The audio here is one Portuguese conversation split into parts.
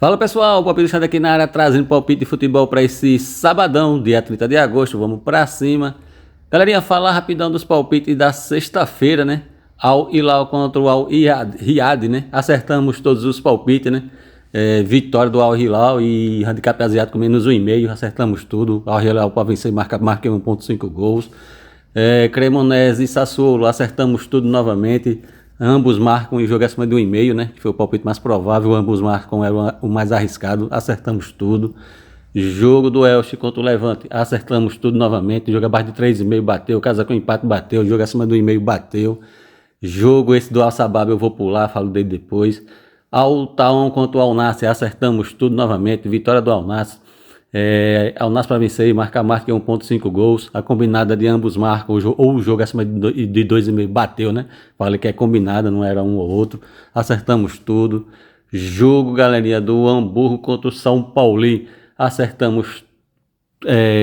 Fala pessoal, o Palpite aqui na área trazendo palpite de futebol para esse sabadão, dia 30 de agosto, vamos para cima. Galerinha, falar rapidão dos palpites da sexta-feira, né? Al Hilal contra o Al Riyadh, né? Acertamos todos os palpites, né? Vitória do Al Hilal e handicap asiático menos 1,5, acertamos tudo. Al Hilal para vencer, marquei 1,5 gols. Cremonese e Sassuolo, acertamos tudo novamente. Ambos marcam e jogo acima de 1,5, né? Que foi o palpite mais provável. Ambos marcam, era o mais arriscado. Acertamos tudo. Jogo do Elche contra o Levante, acertamos tudo novamente. Jogo abaixo de 3,5 bateu. Casa com empate bateu. Jogo acima do 1,5 bateu. Jogo esse do Al-Sabab eu vou pular, falo dele depois. Al-Taon contra o Al-Nassr, acertamos tudo novamente. Vitória do Al-Nassr. Al-Nassr para vencer, marca 1,5 gols. A combinada de ambos marcam, ou o jogo acima de 2,5 bateu, né? Falei que é combinada, não era um ou outro. Acertamos tudo. Jogo, galerinha, do Hamburgo contra o São Paulo. Acertamos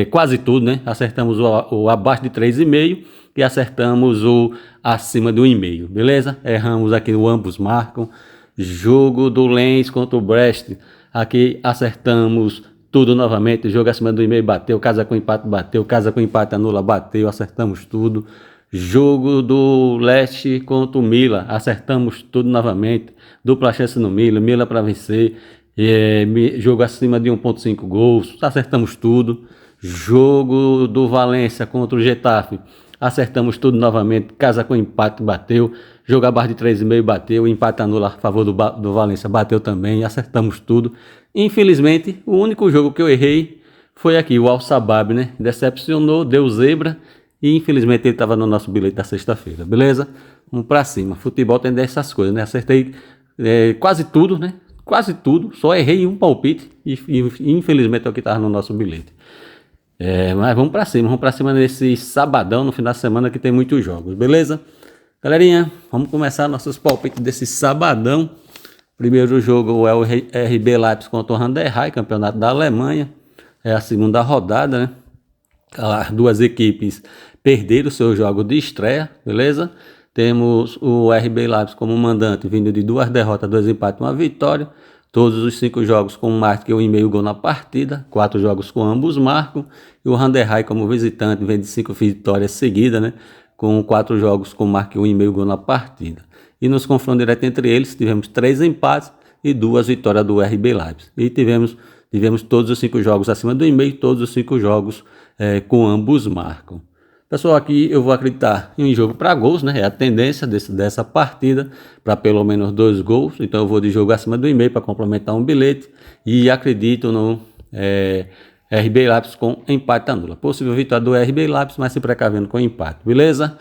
quase tudo, né? Acertamos o abaixo de 3,5 e acertamos o acima de 1,5, beleza? Erramos aqui o ambos marcam. Jogo do Lens contra o Brest. Aqui acertamos tudo novamente, jogo acima do 1,5 bateu, casa com empate bateu, casa com empate anula bateu, acertamos tudo. Jogo do Leste contra o Milan, acertamos tudo novamente, dupla chance no Milan para vencer, jogo acima de 1,5 gols, acertamos tudo. Jogo do Valência contra o Getafe, acertamos tudo novamente, casa com empate bateu, jogo abaixo de 3,5 bateu, empate anula a favor do Valência bateu também, acertamos tudo. Infelizmente, o único jogo que eu errei foi aqui, o Al-Sabab, né? Decepcionou, deu zebra e infelizmente ele estava no nosso bilhete da sexta-feira, beleza? Vamos pra cima. Futebol tem dessas coisas, né? Acertei quase tudo, né? Quase tudo, só errei um palpite e infelizmente é o que estava no nosso bilhete. Mas vamos pra cima nesse sabadão, no final da semana que tem muitos jogos, beleza? Galerinha, vamos começar nossos palpites desse sabadão. Primeiro jogo é o RB Leipzig contra o Handerheim, campeonato da Alemanha. É a segunda rodada, né? As duas equipes perderam seu jogo de estreia, beleza? Temos o RB Leipzig como mandante, vindo de 2 derrotas, 2 empates e 1 vitória. Todos os 5 jogos com mais que 1,5 gol na partida. 4 jogos com ambos marcam. E o Handerheim como visitante vem de 5 vitórias seguidas, né? Com 4 jogos com mais que 1,5 gol na partida. E nos confrontos diretos entre eles, tivemos 3 empates e 2 vitórias do RB Leipzig. E tivemos todos os 5 jogos acima do 1,5, todos os 5 jogos com ambos marcam. Pessoal, aqui eu vou acreditar em um jogo para gols, né? É a tendência dessa partida, para pelo menos 2 gols. Então eu vou de jogo acima do 1,5 para complementar um bilhete. E acredito no RB Leipzig com empate anula. Possível vitória do RB Leipzig, mas se precavendo com empate, beleza?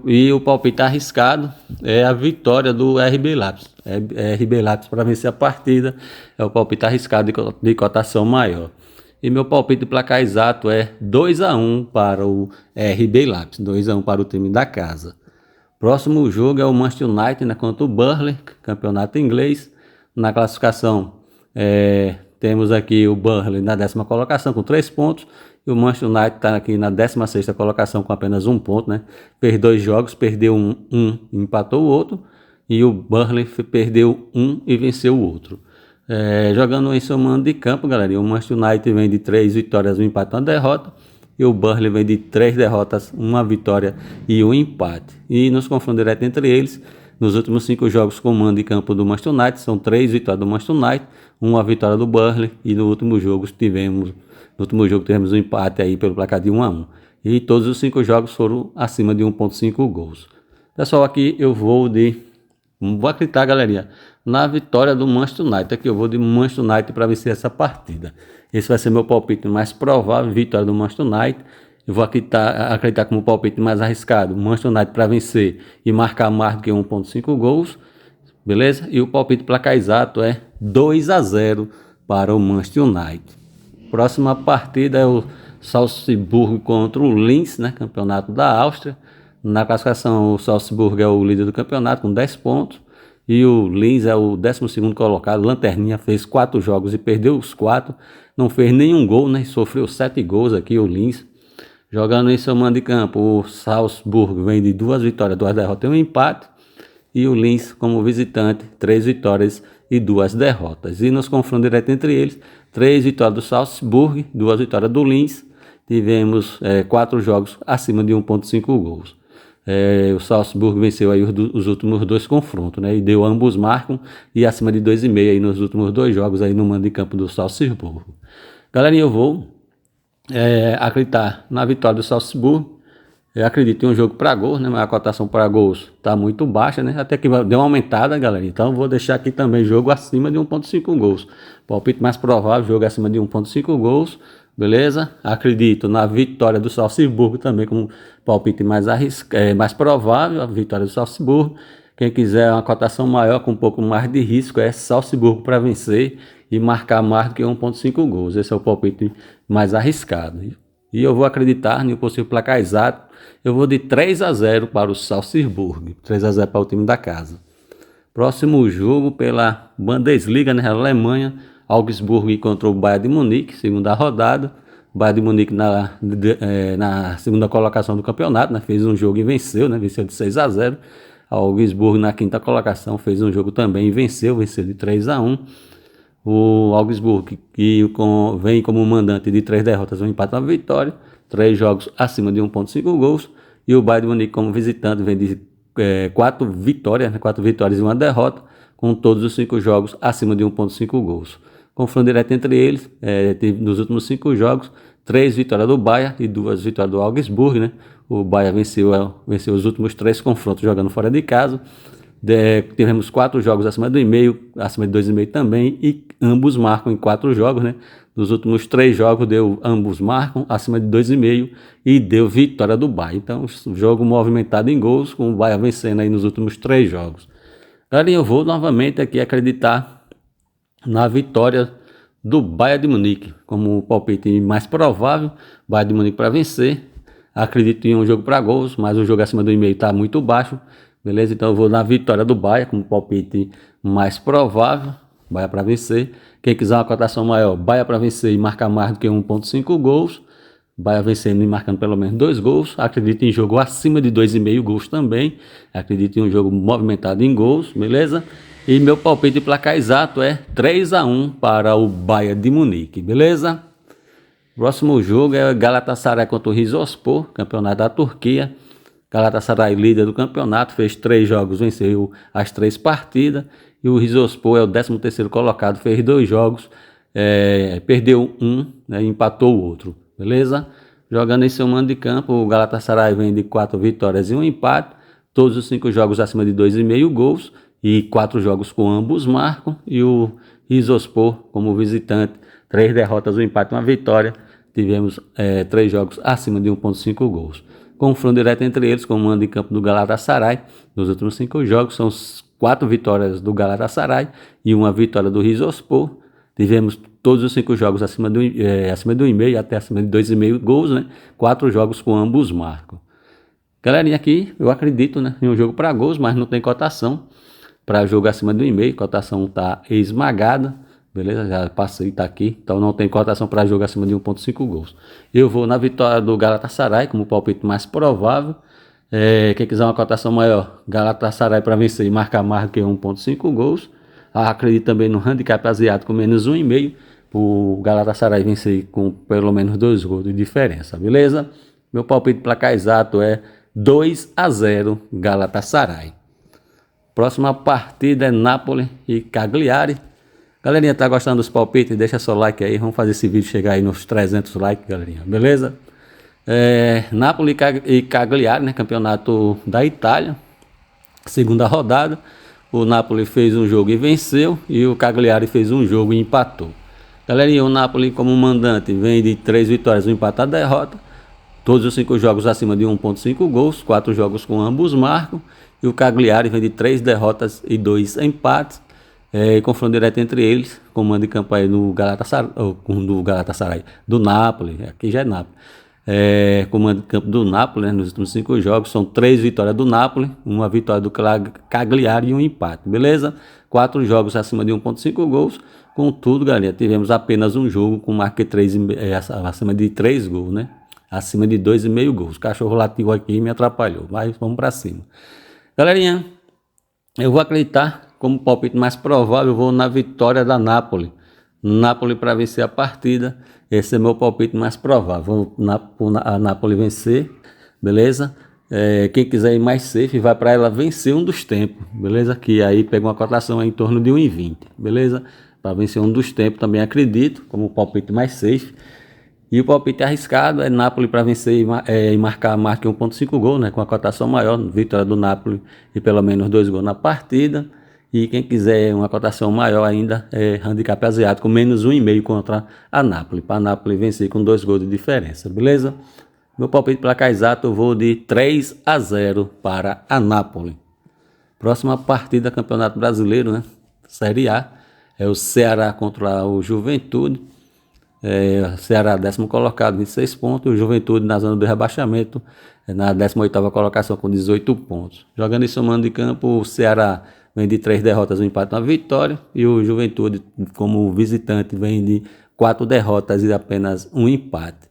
E o palpite arriscado é a vitória do RB Leipzig. RB Leipzig para vencer a partida é o palpite arriscado de cotação maior. E meu palpite de placar exato é 2-1 para o RB Leipzig, 2-1 para o time da casa. Próximo jogo é o Manchester United, né, contra o Burnley, campeonato inglês. Na classificação temos aqui o Burnley na 10ª colocação com 3 pontos. E o Manchester United está aqui na 16ª colocação com apenas 1 ponto, né? Fez 2 jogos, perdeu um e empatou o outro. E o Burnley perdeu um e venceu o outro. Jogando em seu mando de campo, galera, o Manchester United vem de 3 vitórias, 1 empate e 1 derrota. E o Burnley vem de 3 derrotas, 1 vitória e 1 empate. E nos confrontos diretos entre eles, nos últimos 5 jogos com o mando de campo do Manchester United, são 3 vitórias do Manchester United, 1 vitória do Burnley. E no último jogo tivemos um empate aí pelo placar de 1-1. E todos os 5 jogos foram acima de 1,5 gols. Pessoal, aqui eu vou acreditar, galerinha, na vitória do Manchester United. Aqui eu vou de Manchester United para vencer essa partida. Esse vai ser meu palpite mais provável, vitória do Manchester United. Eu vou acreditar como palpite mais arriscado, Manchester United para vencer e marcar mais do que 1,5 gols. Beleza? E o palpite placar exato é 2-0 para o Manchester United. Próxima partida é o Salzburgo contra o Linz, né? Campeonato da Áustria. Na classificação, o Salzburgo é o líder do campeonato com 10 pontos. E o Linz é o 12º colocado. Lanterninha, fez 4 jogos e perdeu os 4. Não fez nenhum gol, né? Sofreu 7 gols aqui o Linz. Jogando em seu mando de campo, o Salzburgo vem de 2 vitórias, 2 derrotas e 1 empate. E o Linz, como visitante, 3 vitórias e 2 derrotas. E nos confrontos diretos entre eles, 3 vitórias do Salzburg, 2 vitórias do Linz. Tivemos 4 jogos acima de 1,5 gols. O Salzburg venceu aí os últimos 2 confrontos, né? E deu ambos marcam e acima de 2,5 aí nos últimos 2 jogos aí no mando de campo do Salzburg. Galerinha, eu vou acreditar na vitória do Salzburg. Eu acredito em um jogo para gols, né? Mas a cotação para gols está muito baixa, né? Até que deu uma aumentada, galera. Então vou deixar aqui também jogo acima de 1,5 gols. Palpite mais provável, jogo acima de 1,5 gols. Beleza? Acredito na vitória do Salzburg também como palpite mais provável, a vitória do Salzburg. Quem quiser uma cotação maior com um pouco mais de risco é Salzburg para vencer e marcar mais do que 1,5 gols. Esse é o palpite mais arriscado. E eu vou acreditar no possível placar exato. Eu vou de 3-0 para o Salzburg. 3-0 para o time da casa. Próximo jogo pela Bundesliga, né? Alemanha. Augsburg contra o Bayern de Munique, segunda rodada. O Bayern de Munique na segunda colocação do campeonato, né? Fez um jogo e venceu, né? Venceu de 6-0. A Augsburg na quinta colocação fez um jogo também e venceu de 3-1. O Augsburg, que vem como mandante de 3 derrotas, um empate e uma vitória, 3 jogos acima de 1,5 gols. E o Bayern de Munique, como visitante, vem de 4 vitórias, né? 4 vitórias e uma derrota, com todos os 5 jogos acima de 1,5 gols. Confronto direto entre eles, teve nos últimos 5 jogos, 3 vitórias do Bayern e 2 vitórias do Augsburg, né? O Bayern venceu os últimos 3 confrontos jogando fora de casa. Tivemos 4 jogos acima do e-mail, acima de 2,5 também, e ambos marcam em 4 jogos, né? Nos últimos 3 jogos deu ambos marcam acima de 2,5 e deu vitória do Bayern. Então, jogo movimentado em gols, com o Bayern vencendo aí nos últimos 3 jogos. Galera, eu vou novamente aqui acreditar na vitória do Bayern de Munique como palpite mais provável. Bayern de Munique para vencer. Acredito em um jogo para gols, mas o jogo acima do e-mail está muito baixo. Beleza? Então eu vou na vitória do Bayern como palpite mais provável. Bayern para vencer. Quem quiser uma cotação maior, Bayern para vencer e marcar mais do que 1,5 gols. Bayern vencendo e marcando pelo menos 2 gols. Acredito em jogo acima de 2,5 gols também. Acredito em um jogo movimentado em gols, beleza? E meu palpite de placar exato é 3-1 para o Bayern de Munique, beleza? Próximo jogo é Galatasaray contra o Rizespor, campeonato da Turquia. Galatasaray, líder do campeonato, fez 3 jogos, venceu as 3 partidas. E o Rizespor é o 13º colocado, fez 2 jogos, perdeu um, né, e empatou o outro, beleza? Jogando em seu mando de campo, o Galatasaray vem de 4 vitórias e um empate. Todos os 5 jogos acima de 2,5 gols. E 4 jogos com ambos marcam. E o Rizespor, como visitante, 3 derrotas, um empate e uma vitória. Tivemos 3 jogos acima de 1,5 gols. Confronto direto entre eles, com o mando de campo do Galatasaray. Nos últimos 5 jogos, são 4 vitórias do Galatasaray e uma vitória do Rizespor. Tivemos todos os 5 jogos acima do e-mail, até acima de 2,5 gols, né? 4 jogos com ambos marcam. Galerinha, aqui eu acredito, né, em um jogo para gols, mas não tem cotação para jogo acima do e-mail. Cotação tá esmagada, beleza? Já passei, tá aqui. Então não tem cotação para jogo acima de 1,5 gols. Eu vou na vitória do Galatasaray como palpite mais provável. Quem quiser uma cotação maior, Galatasaray para vencer e marcar mais do que 1,5 gols. Acredito também no handicap asiático menos 1,5. O Galatasaray vencer com pelo menos 2 gols de diferença, beleza? Meu palpite placar exato é 2-0 Galatasaray. Próxima partida é Napoli e Cagliari. Galerinha, tá gostando dos palpites? Deixa seu like aí. Vamos fazer esse vídeo chegar aí nos 300 likes, galerinha. Beleza? Napoli e Cagliari, né? Campeonato da Itália. Segunda rodada. O Napoli fez um jogo e venceu. E o Cagliari fez um jogo e empatou. Galerinha, o Napoli como mandante vem de 3 vitórias, um empate e derrota. Todos os 5 jogos acima de 1,5 gols. 4 jogos com ambos marcam. E o Cagliari vem de 3 derrotas e 2 empates. Confronto direto entre eles. Comando de campanha do Galatasaray, do Napoli. Aqui já é Napoli. Comando de campo do Napoli, né, nos últimos 5 jogos. São 3 vitórias do Napoli, uma vitória do Cagliari e um empate. Beleza? 4 jogos acima de 1,5 gols. Contudo, galera, tivemos apenas um jogo com marca acima de 3 gols, né? Acima de 2,5 gols. O cachorro latiu aqui e me atrapalhou. Mas vamos para cima. Galerinha, eu vou acreditar como palpite mais provável, eu vou na vitória da Napoli. Napoli para vencer a partida, esse é meu palpite mais provável. Vou a Napoli vencer, beleza? Quem quiser ir mais safe, vai para ela vencer um dos tempos, beleza? Que aí pega uma cotação em torno de 1,20, beleza? Para vencer um dos tempos também acredito, como palpite mais safe. E o palpite arriscado é Napoli para vencer e marcar a marca 1,5 gol, né? Com a cotação maior, vitória do Napoli e pelo menos 2 gols na partida. E quem quiser uma cotação maior ainda é handicap asiático, menos 1,5 contra a Napoli. Para a Napoli vencer com 2 gols de diferença, beleza? Meu palpite placar exato eu vou de 3-0 para a Napoli. Próxima partida, Campeonato Brasileiro, né? Série A, é o Ceará contra o Juventude. Ceará 10º colocado, 26 pontos. O Juventude na zona do rebaixamento, na 18ª colocação com 18 pontos. Jogando e somando de campo, o Ceará vem de 3 derrotas, um empate e uma vitória. E o Juventude, como visitante, vem de 4 derrotas e apenas um empate.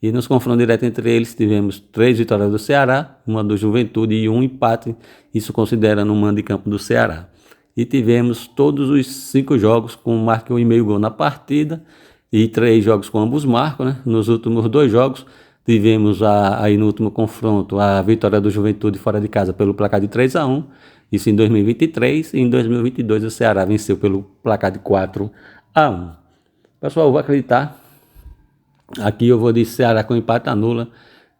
E nos confrontos diretos entre eles, tivemos 3 vitórias do Ceará, uma do Juventude e um empate, isso considerando o mando de campo do Ceará. E tivemos todos os 5 jogos com marca 1,5 gol na partida e 3 jogos com ambos marcos, né? Nos últimos 2 jogos, tivemos aí no último confronto a vitória do Juventude fora de casa pelo placar de 3-1, isso em 2023, e em 2022 o Ceará venceu pelo placar de 4-1. Pessoal, eu vou acreditar, aqui eu vou de Ceará com empate anula.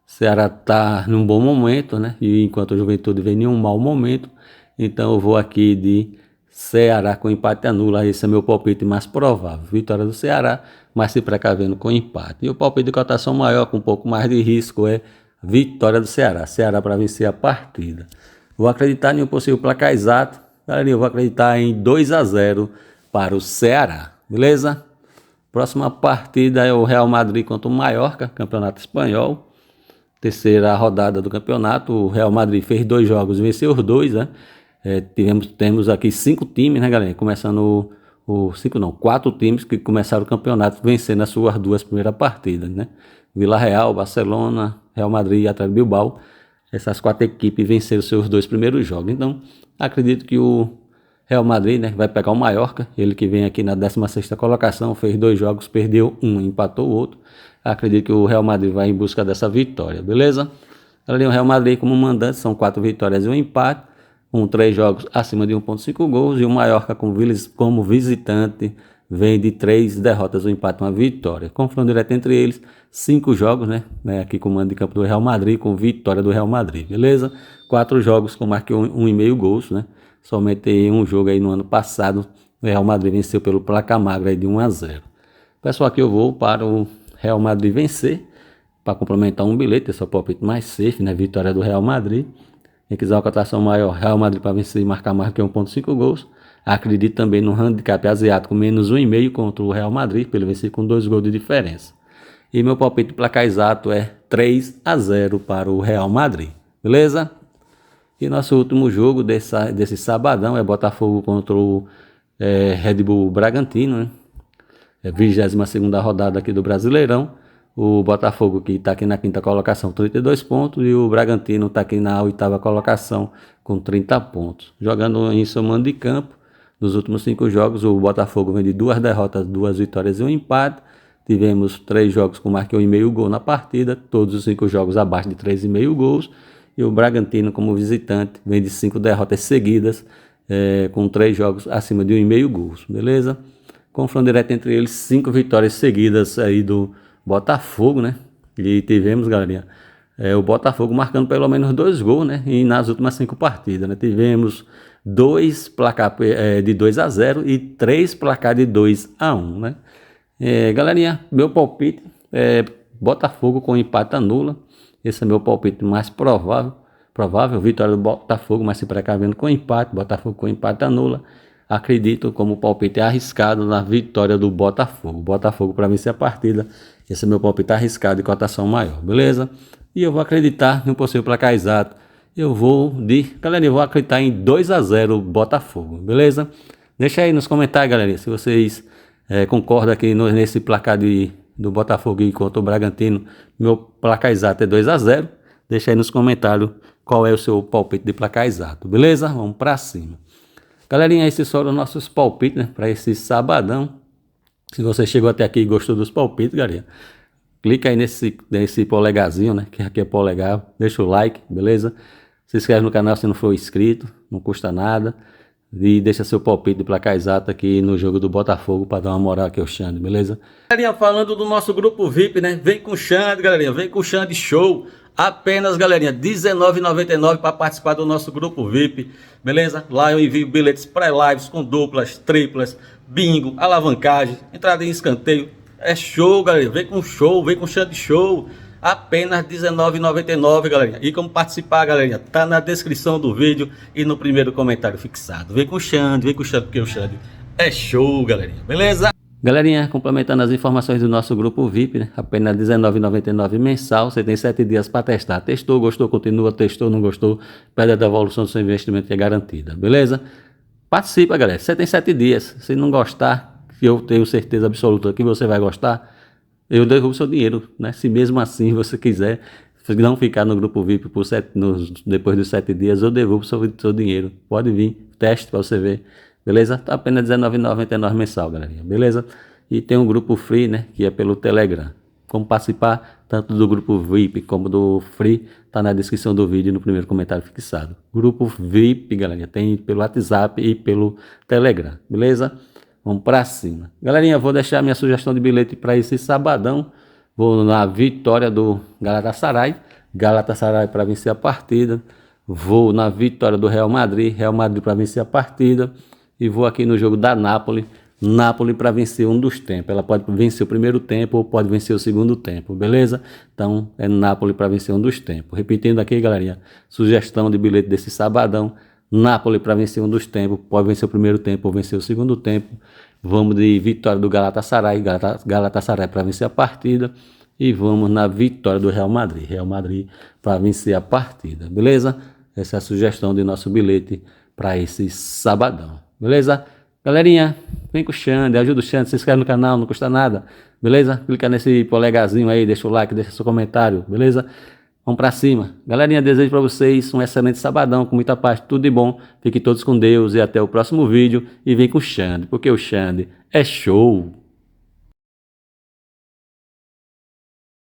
Ceará está num bom momento, né? E enquanto o Juventude vem em um mau momento, então eu vou aqui de Ceará com empate anula. Esse é meu palpite mais provável, vitória do Ceará, mas se precavendo com empate. E o palpite de cotação maior, com um pouco mais de risco, é vitória do Ceará. Ceará para vencer a partida. Vou acreditar em um possível placar exato. Galera, eu vou acreditar em 2-0 para o Ceará, beleza? Próxima partida é o Real Madrid contra o Mallorca, Campeonato Espanhol. Terceira rodada do campeonato. O Real Madrid fez 2 jogos e venceu os 2, né? Temos aqui 5 times, né, galera? Começando 4 times que começaram o campeonato vencendo as suas 2 primeiras partidas, né? Vila Real, Barcelona, Real Madrid e Atlético Bilbao. Essas 4 equipes venceram seus 2 primeiros jogos. Então, acredito que o Real Madrid, né, vai pegar o Mallorca, ele que vem aqui na 16ª colocação, fez 2 jogos, perdeu um, empatou o outro. Acredito que o Real Madrid vai em busca dessa vitória, beleza? Ali o Real Madrid como mandante, são 4 vitórias e um empate, 3 jogos acima de 1,5 gols, e o Mallorca como visitante vem de 3 derrotas, um empate e uma vitória. Confronto direto entre eles, 5 jogos, né? Aqui com o mando de campo do Real Madrid, com vitória do Real Madrid, beleza? 4 jogos com marca 1,5 gols, né? Somente um jogo aí no ano passado, o Real Madrid venceu pelo placar magro aí de 1-0. Pessoal, aqui eu vou para o Real Madrid vencer, para complementar um bilhete, esse é o palpite mais safe, né? Vitória do Real Madrid. Quem quiser uma cotação maior, Real Madrid para vencer e marcar mais que 1,5 gols. Acredito também no handicap asiático, menos 1,5 contra o Real Madrid, para ele vencer com 2 gols de diferença. E meu palpite de placar exato é 3-0 para o Real Madrid, beleza? E nosso último jogo desse sabadão é Botafogo contra o Red Bull Bragantino, né? 22ª rodada aqui do Brasileirão. O Botafogo que está aqui na 5ª colocação, 32 pontos, e o Bragantino está aqui na 8ª colocação com 30 pontos. Jogando em somando de campo, nos últimos 5 jogos, o Botafogo vem de 2 derrotas, 2 vitórias e um empate. Tivemos 3 jogos com marca 1,5 gol na partida, todos os 5 jogos abaixo de 3,5 gols. E o Bragantino, como visitante, vem de 5 derrotas seguidas, com 3 jogos acima de 1,5 gols, beleza? Confronto direto entre eles, 5 vitórias seguidas aí do Botafogo, né? E tivemos, galerinha, o Botafogo marcando pelo menos 2 gols, né? E nas últimas 5 partidas, né? Tivemos 2 placar de 2-0 e 3 placar de 2-1, né? Galerinha, meu palpite é Botafogo com empate anula. Esse é meu palpite mais provável, vitória do Botafogo, mas se precavendo com empate, Botafogo com empate anula. Acredito como palpite arriscado na vitória do Botafogo. Botafogo para vencer a partida. Esse é meu palpite arriscado de cotação maior, beleza? E eu vou acreditar no possível placar exato. Galera, eu vou acreditar em 2-0 Botafogo, beleza? Deixa aí nos comentários, galera, se vocês concordam aqui nesse placar do Botafogo contra o Bragantino. Meu placar exato é 2-0. Deixa aí nos comentários qual é o seu palpite de placar exato, beleza? Vamos para cima. Galerinha, esses foram nossos palpites, né, para esse sabadão. Se você chegou até aqui e gostou dos palpites, galera, clica aí nesse polegarzinho, né, que aqui é polegar, deixa o like, beleza? Se inscreve no canal se não for inscrito, não custa nada. E deixa seu palpite de placar exato aqui no jogo do Botafogo para dar uma moral aqui ao Xande, beleza? Galerinha, falando do nosso grupo VIP, né? Vem com o Xande, galerinha, vem com o Xande Show. Apenas, galerinha, R$19,99 para participar do nosso grupo VIP, beleza? Lá eu envio bilhetes pré-lives com duplas, triplas, bingo, alavancagem, entrada em escanteio. É show, galerinha, vem com show, vem com Xande Show. Apenas R$19,99, galerinha. E como participar, galerinha, tá na descrição do vídeo e no primeiro comentário fixado. Vem com o Xande, porque o Xande é show, galerinha, beleza? Galerinha, complementando as informações do nosso grupo VIP, né? Apenas R$19,99 mensal. Você tem 7 dias para testar. Testou, gostou, continua. Testou, não gostou, pede a devolução do seu investimento que é garantida, beleza? Participa, galera. Você tem 7 dias. Se não gostar, que eu tenho certeza absoluta que você vai gostar, eu devolvo seu dinheiro, né? Se mesmo assim você quiser não ficar no grupo VIP depois dos 7 dias, eu devolvo seu dinheiro. Pode vir, teste para você ver, beleza? Tá apenas R$19,99 mensal, galerinha, beleza? E tem um grupo free, né? Que é pelo Telegram. Como participar, tanto do grupo VIP como do free, tá na descrição do vídeo e no primeiro comentário fixado. Grupo VIP, galerinha, tem pelo WhatsApp e pelo Telegram, beleza? Vamos pra cima. Galerinha, vou deixar minha sugestão de bilhete para esse sabadão. Vou na vitória do Galatasaray. Galatasaray para vencer a partida. Vou na vitória do Real Madrid. Real Madrid para vencer a partida. E vou aqui no jogo da Napoli. Napoli para vencer um dos tempos. Ela pode vencer o primeiro tempo ou pode vencer o segundo tempo, beleza? Então é Napoli para vencer um dos tempos. Repetindo aqui, galerinha, sugestão de bilhete desse sabadão. Napoli para vencer um dos tempos, pode vencer o primeiro tempo ou vencer o segundo tempo. Vamos de vitória do Galatasaray, Galatasaray para vencer a partida. E vamos na vitória do Real Madrid para vencer a partida, beleza? Essa é a sugestão de nosso bilhete para esse sabadão, beleza? Galerinha, vem com o Xande, ajuda o Xande, se inscreve no canal, não custa nada, beleza? Clica nesse polegarzinho aí, deixa o like, deixa seu comentário, beleza? Vamos pra cima. Galerinha, desejo para vocês um excelente sabadão, com muita paz, tudo de bom. Fiquem todos com Deus e até o próximo vídeo. E vem com o Xande, porque o Xande é show.